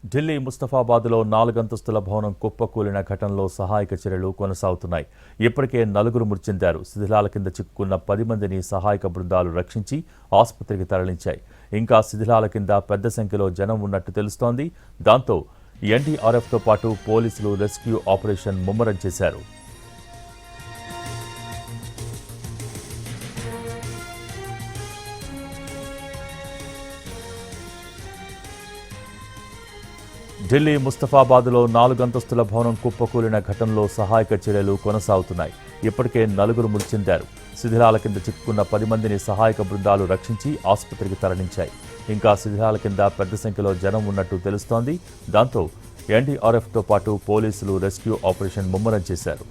ఢిల్లీ ముస్తఫాబాద్లో 4 అంతస్తుల భవనం కుప్పకూలిన ఘటనలో సహాయక చర్యలు కొనసాగుతున్నాయి. ఇప్పటికే 4 మృతి చెందారు. శిథిలాల కింద చిక్కుకున్న 10 మందిని సహాయక బృందాలు రక్షించి ఆసుపత్రికి తరలించాయి. ఇంకా శిథిలాల కింద పెద్ద సంఖ్యలో జనం ఉన్నట్టు తెలుస్తోంది. దాంతో ఎన్డీఆర్ఎఫ్తో పాటు పోలీసులు రెస్క్యూ ఆపరేషన్ ముమ్మరం చేశారు. ఢిల్లీ ముస్తఫాబాద్లో 4 అంతస్తుల భవనం కుప్పకూలిన ఘటనలో సహాయక చర్యలు కొనసాగుతున్నాయి. ఇప్పటికే 4 మృతి చెందారు. శిథిలాల కింద చిక్కుకున్న 10 మందిని సహాయక బృందాలు రక్షించి ఆసుపత్రికి తరలించాయి. ఇంకా శిథిలాల కింద పెద్ద సంఖ్యలో జనం ఉన్నట్టు తెలుస్తోంది. దాంతో ఎన్డీఆర్ఎఫ్తో పాటు పోలీసులు రెస్క్యూ ఆపరేషన్ ముమ్మరం చేశారు.